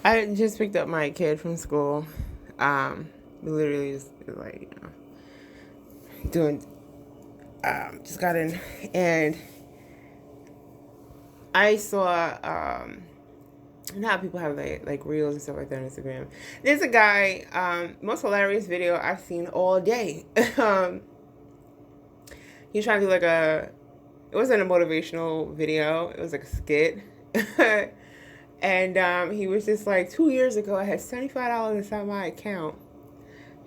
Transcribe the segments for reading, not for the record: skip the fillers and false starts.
I just picked up my kid from school. We literally just like doing. Just got in, and I saw you know how people have like reels and stuff like that on Instagram. There's a guy, most hilarious video I've seen all day. He's trying to do like a. It wasn't a motivational video. It was like a skit. And he was just like, 2 years ago, I had $75 inside my account.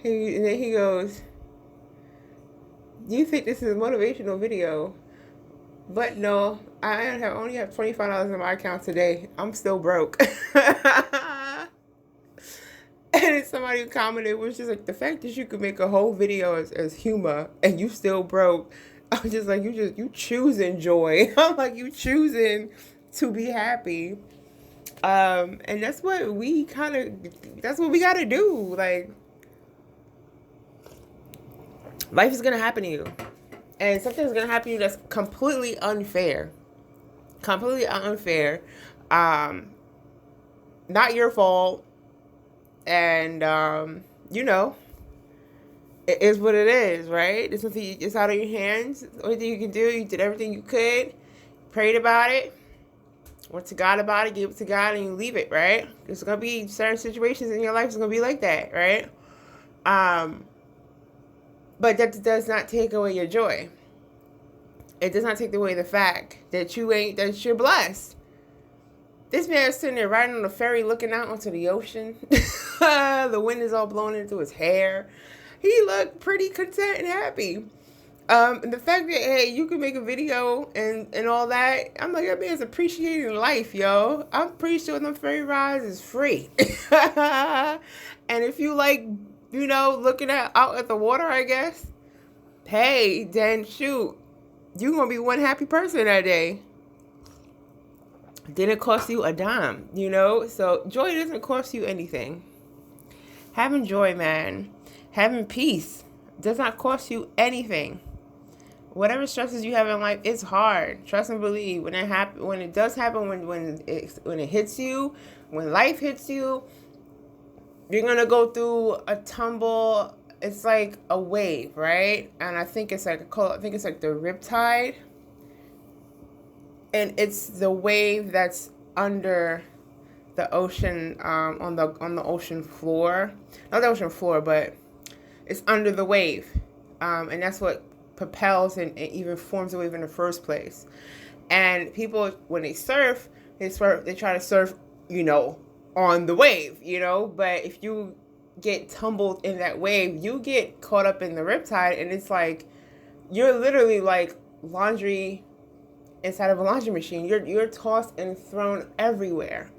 And then he goes, "Do you think this is a motivational video?" But no, only have $25 in my account today. I'm still broke. And somebody who commented was just like, the fact that you could make a whole video as humor and you still broke. I was just like, you choosing joy. I'm like, you choosing to be happy. And that's what we gotta do. Like, life is gonna happen to you. And something's gonna happen to you that's completely unfair. Completely unfair. Not your fault. And you know, it is what it is, right? It's something. It's out of your hands. The only thing you can do, you did everything you could, prayed about it, went to God about it, gave it to God, and you leave it, right? There's gonna be certain situations in your life that's gonna be like that, right? But that does not take away your joy. It does not take away the fact that you're blessed. This man is sitting there riding on a ferry looking out onto the ocean. The wind is all blowing into his hair. He looked pretty content and happy. And the fact that, hey, you can make a video and all that, I'm like, that man's appreciating life, yo. I'm pretty sure them ferry rides is free. And if you like, looking out at the water, I guess, hey, then shoot, you're going to be one happy person that day. Didn't cost you a dime, So joy doesn't cost you anything. Having joy, man. Having peace does not cost you anything. Whatever stresses you have in life, it's hard. Trust and believe. When it does happen, when it hits you, when life hits you, you're gonna go through a tumble. It's like a wave, right? And I think it's like the riptide. And it's the wave that's under the ocean, on the ocean floor. Not the ocean floor, but it's under the wave. And that's what propels and even forms a wave in the first place. And people, when they surf, they try to surf, on the wave, But if you get tumbled in that wave, you get caught up in the riptide, and it's like you're literally like laundry inside of a laundry machine. You're tossed and thrown everywhere.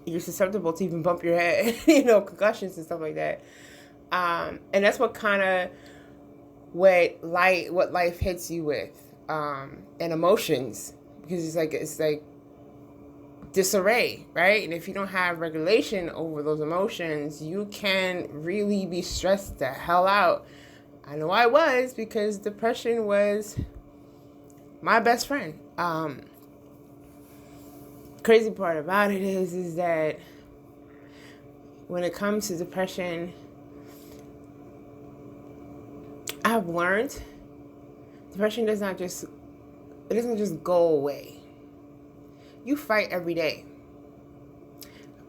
You're susceptible to even bump your head, concussions and stuff like that. And that's what life hits you with, and emotions, because it's like disarray, right? And if you don't have regulation over those emotions, you can really be stressed the hell out. I know I was, because depression was my best friend. Crazy part about it is that when it comes to depression, I've learned depression doesn't just go away. You fight every day,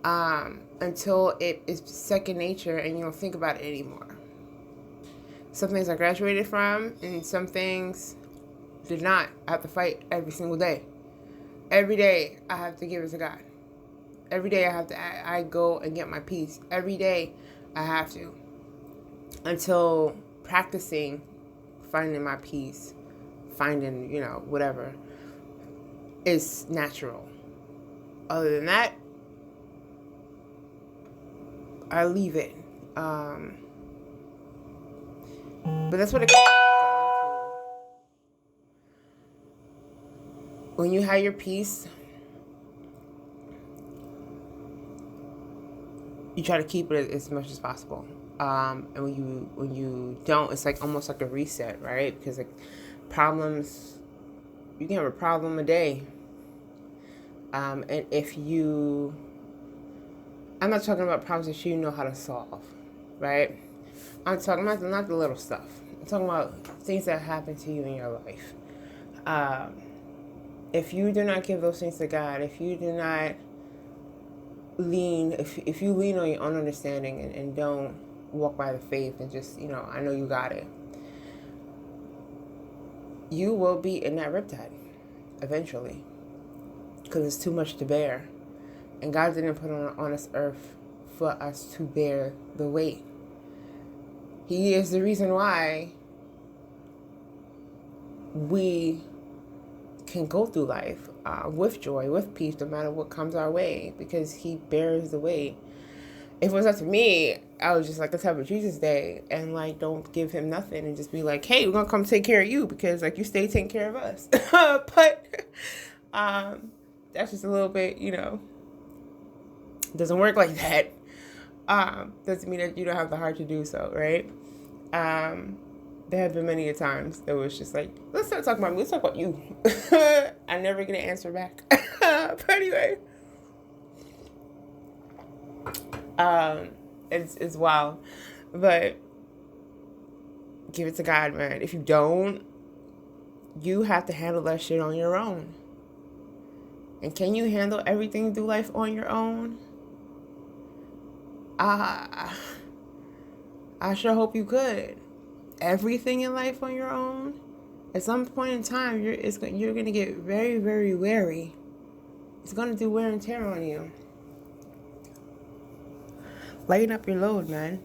until it is second nature and you don't think about it anymore. Some things I graduated from, and some things did not. I have to fight every single day. Every day I have to give it to God. Every day I go and get my peace. Every day I have to, until practicing finding my peace, finding, whatever is natural. Other than that, I leave it. But that's what it comes down to. When you have your peace, you try to keep it as much as possible. And when you don't, it's like almost like a reset, right? Because like problems, you can have a problem a day. And if you, I'm not talking about problems that you know how to solve, right? I'm talking about not the little stuff. I'm talking about things that happen to you in your life. If you do not give those things to God, if you do not lean, if you lean on your own understanding and don't walk by the faith and just, I know you got it, you will be in that riptide eventually, because it's too much to bear. And God didn't put on this earth for us to bear the weight. He is the reason why we can go through life with joy, with peace, no matter what comes our way, because he bears the weight. If it was up to me, I would just like, let's have a Jesus day and like don't give him nothing and just be like, hey, we're gonna come take care of you because like you stay taking care of us. But that's just a little bit, doesn't work like that. Doesn't mean that you don't have the heart to do so, right? There have been many a times that was just like, let's not talk about me, let's talk about you. I'm never gonna answer back. But anyway, it's wild, but give it to God, man. If you don't, you have to handle that shit on your own. And can you handle everything through life on your own? I sure hope you could. Everything in life on your own, at some point in time, you're going to get very, very wary. It's going to do wear and tear on you. Lighten up your load, man.